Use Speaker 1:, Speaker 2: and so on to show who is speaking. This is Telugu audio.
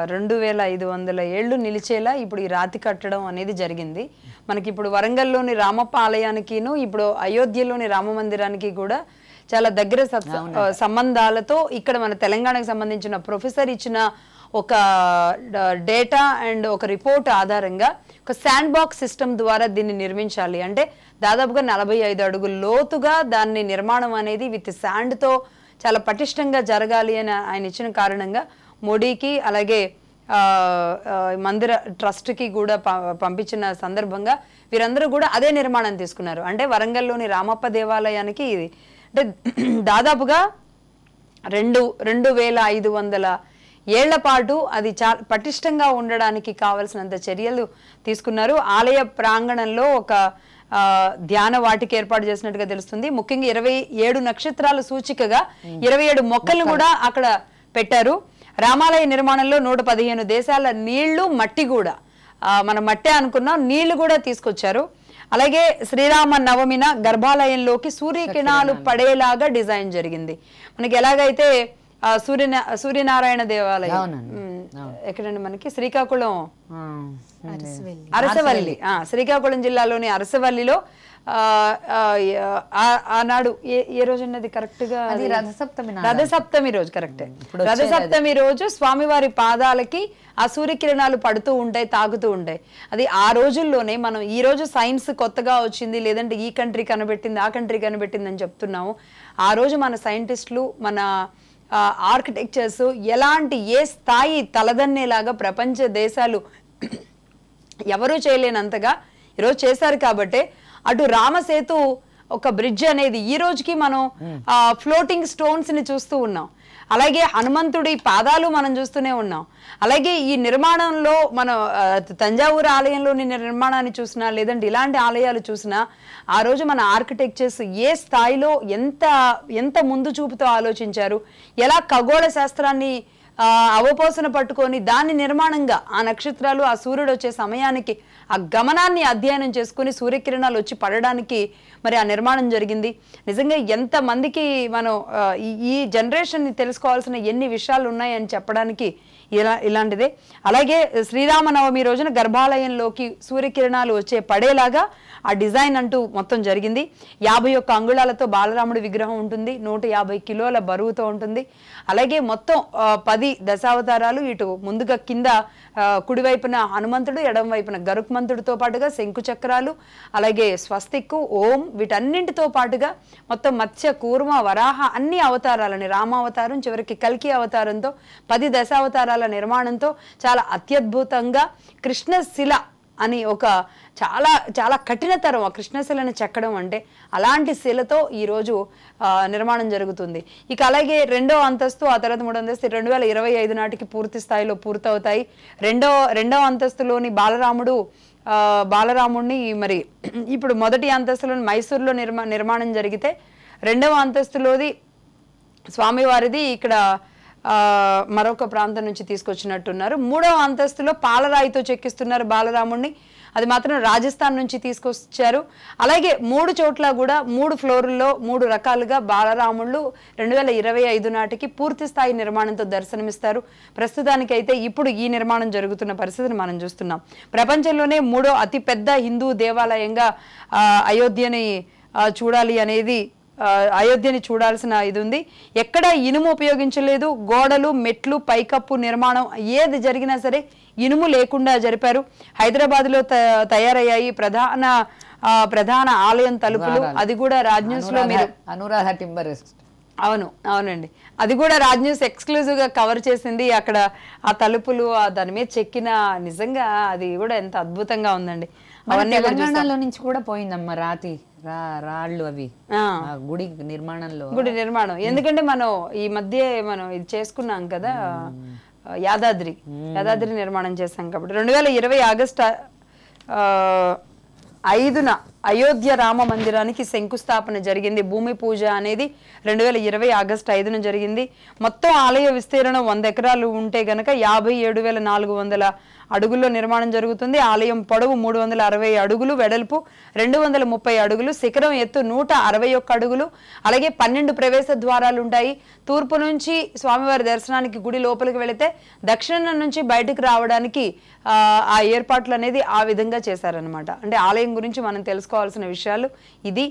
Speaker 1: 2500 ఏళ్ళు నిలిచేలా ఇప్పుడు ఈ రాతి కట్టడం అనేది జరిగింది. మనకి ఇప్పుడు వరంగల్లోని రామప్ప ఆలయానికిను ఇప్పుడు అయోధ్యలోని రామ మందిరానికి కూడా చాలా దగ్గర సంబంధాలతో ఇక్కడ మన తెలంగాణకు సంబంధించిన ప్రొఫెసర్ ఇచ్చిన ఒక డేటా అండ్ ఒక రిపోర్ట్ ఆధారంగా ఒక శాండ్ బాక్స్ సిస్టమ్ ద్వారా దీన్ని నిర్మించాలి. అంటే దాదాపుగా 45 అడుగుల లోతుగా దాన్ని నిర్మాణం అనేది విత్ శాండ్తో చాలా పటిష్టంగా జరగాలి అని ఆయన ఇచ్చిన కారణంగా మోడీకి అలాగే మందిర ట్రస్ట్కి కూడా పంపించిన సందర్భంగా వీరందరూ కూడా అదే నిర్మాణం తీసుకున్నారు. అంటే వరంగల్లోని రామప్ప దేవాలయానికి ఇది అంటే దాదాపుగా 2500 ఏళ్ల పాటు అది పటిష్టంగా ఉండడానికి కావలసినంత చర్యలు తీసుకున్నారు. ఆలయ ప్రాంగణంలో ఒక ధ్యాన వాటికి ఏర్పాటు చేసినట్టుగా తెలుస్తుంది. ముఖ్యంగా 27 నక్షత్రాల సూచికగా 27 మొక్కలను కూడా అక్కడ పెట్టారు. రామాలయ నిర్మాణంలో 115 దేశాల నీళ్లు మట్టి కూడా మనం మట్టే అనుకున్నాం నీళ్లు కూడా తీసుకొచ్చారు. అలాగే శ్రీరామ నవమిన గర్భాలయంలోకి సూర్యకిరణాలు పడేలాగా డిజైన్ జరిగింది. మనకి ఎలాగైతే సూర్యనారాయణ దేవాలయం ఎక్కడండి మనకి శ్రీకాకుళం అరసవల్లి శ్రీకాకుళం జిల్లాలోని అరసవల్లిలో ఆనాడు ఏ రోజు అన్నది కరెక్ట్ గా రథసప్తమి రోజు కరెక్ట్ రథసప్తమి రోజు స్వామివారి పాదాలకి ఆ సూర్యకిరణాలు పడుతూ ఉంటాయి తాగుతూ ఉంటాయి. అది ఆ రోజుల్లోనే మనం ఈ రోజు సైన్స్ కొత్తగా వచ్చింది లేదంటే ఈ కంట్రీ కనిపెట్టింది ఆ కంట్రీ కనిపెట్టింది అని చెప్తున్నాము. ఆ రోజు మన సైంటిస్టులు మన ఆర్కిటెక్చర్స్ ఎలాంటి ఏ స్థాయి తలదన్నేలాగా ప్రపంచ దేశాలు ఎవరూ చేయలేనంతగా ఈరోజు చేశారు. కాబట్టి అటు రామసేతు ఒక బ్రిడ్జ్ అనేది ఈ రోజుకి మనం ఫ్లోటింగ్ స్టోన్స్ ని చూస్తూ ఉన్నాం. అలాగే హనుమంతుడి పాదాలు మనం చూస్తూనే ఉన్నాం. అలాగే ఈ నిర్మాణంలో మనం తంజావూరు ఆలయంలోని నిర్మాణాన్ని చూసినా లేదంటే ఇలాంటి ఆలయాలు చూసినా ఆ రోజు మన ఆర్కిటెక్చర్స్ ఏ స్థాయిలో ఎంత ముందు చూపుతో ఆలోచించారు, ఎలా ఖగోళ శాస్త్రాన్ని అవపోసన పట్టుకొని దాని నిర్మాణంగా ఆ నక్షత్రాలు ఆ సూర్యుడు వచ్చే సమయానికి ఆ గమనాన్ని అధ్యయనం చేసుకుని సూర్యకిరణాలు వచ్చి పడడానికి మరి ఆ నిర్మాణం జరిగింది. నిజంగా ఎంతమందికి మనం ఈ జనరేషన్ని తెలుసుకోవాల్సిన ఎన్ని విషయాలు ఉన్నాయని చెప్పడానికి ఇలాంటిదే. అలాగే శ్రీరామనవమి రోజున గర్భాలయంలోకి సూర్యకిరణాలు వచ్చే పడేలాగా ఆ డిజైన్ అంటూ మొత్తం జరిగింది. 51 అంగుళాలతో బాలరాముడి విగ్రహం ఉంటుంది. 150 కిలోల బరువుతో ఉంటుంది. అలాగే మొత్తం 10 దశావతారాలు ఇటు ముందుగా కింద కుడివైపున హనుమంతుడు ఎడమ వైపున గరుక్మంతుడితో పాటుగా శంకు చక్రాలు అలాగే స్వస్తిక్కు ఓం వీటన్నింటితో పాటుగా మొత్తం మత్స్య కూర్మ వరాహ అన్ని అవతారాలని రామావతారం చివరికి కల్కి అవతారంతో 10 దశావతారాల నిర్మాణంతో చాలా అత్యద్భుతంగా కృష్ణశిల అని ఒక చాలా చాలా కఠినతరం ఆ కృష్ణశిలను చెక్కడం అంటే అలాంటి శిలతో ఈరోజు నిర్మాణం జరుగుతుంది. ఇక అలాగే 2వ అంతస్తు ఆ తర్వాత 3వ అంతస్తు 2025 నాటికి పూర్తి స్థాయిలో పూర్తవుతాయి. రెండవ అంతస్తులోని బాలరాముడిని మరి ఇప్పుడు మొదటి అంతస్తులోని మైసూరులో నిర్మాణం జరిగితే 2వ అంతస్తులోది స్వామివారిది ఇక్కడ మరొక ప్రాంతం నుంచి తీసుకొచ్చినట్టున్నారు. 3వ అంతస్తులో పాలరాయితో చెక్కిస్తున్నారు బాలరాముడిని. అది మాత్రం రాజస్థాన్ నుంచి తీసుకొచ్చారు. అలాగే 3 చోట్ల కూడా 3 ఫ్లోర్లలో 3 రకాలుగా బాలరాముళ్ళు 2025 నాటికి పూర్తి స్థాయి నిర్మాణంతో దర్శనమిస్తారు. ప్రస్తుతానికైతే ఇప్పుడు ఈ నిర్మాణం జరుగుతున్న పరిస్థితిని మనం చూస్తున్నాం. ప్రపంచంలోనే 3వ అతిపెద్ద హిందూ దేవాలయంగా అయోధ్యని చూడాలి అనేది అయోధ్యని చూడాల్సిన ఇది ఉంది. ఎక్కడ ఇనుము ఉపయోగించలేదు. గోడలు మెట్లు పైకప్పు నిర్మాణం ఏది జరిగినా సరే ఇనుము లేకుండా జరిపారు. హైదరాబాద్లో తయారయ్యాయి ప్రధాన ఆలయం తలుపులు. అది కూడా రాజ్ న్యూస్ లో మీరు
Speaker 2: అనురాధ టింబర్
Speaker 1: అవునండి అది కూడా రాజ్ న్యూస్ ఎక్స్క్లూజివ్ గా కవర్ చేసింది. అక్కడ ఆ తలుపులు దాని మీద చెక్కిన నిజంగా అది కూడా ఎంత అద్భుతంగా ఉందండి.
Speaker 2: అవన్నీ తెలంగాణలో నుంచి కూడా పోయిందమ్మా రాళ్ళు అవి గుడి నిర్మాణం.
Speaker 1: ఎందుకంటే మనం ఈ మధ్య మనం ఇది చేసుకున్నాం కదా యాదాద్రి నిర్మాణం చేశాం కాబట్టి 2020 ఆగస్టు 5న అయోధ్య రామ మందిరానికి శంకుస్థాపన జరిగింది. భూమి పూజ అనేది 2020 ఆగస్టు 5న జరిగింది. మొత్తం ఆలయ విస్తీర్ణం 100 ఎకరాలు ఉంటే గనక 57,400 అడుగుల్లో నిర్మాణం జరుగుతుంది. ఆలయం పొడవు 360 అడుగులు, వెడల్పు 230 అడుగులు, శిఖరం ఎత్తు 161 అడుగులు. అలాగే 12 ప్రవేశ ద్వారాలు ఉంటాయి. తూర్పు నుంచి స్వామివారి దర్శనానికి గుడి లోపలికి వెళితే దక్షిణం నుంచి బయటకు రావడానికి ఆ ఏర్పాట్లు అనేది ఆ విధంగా చేశారనమాట. అంటే ఆలయం గురించి మనం తెలుసుకోవాల్సిన విషయాలు ఇది.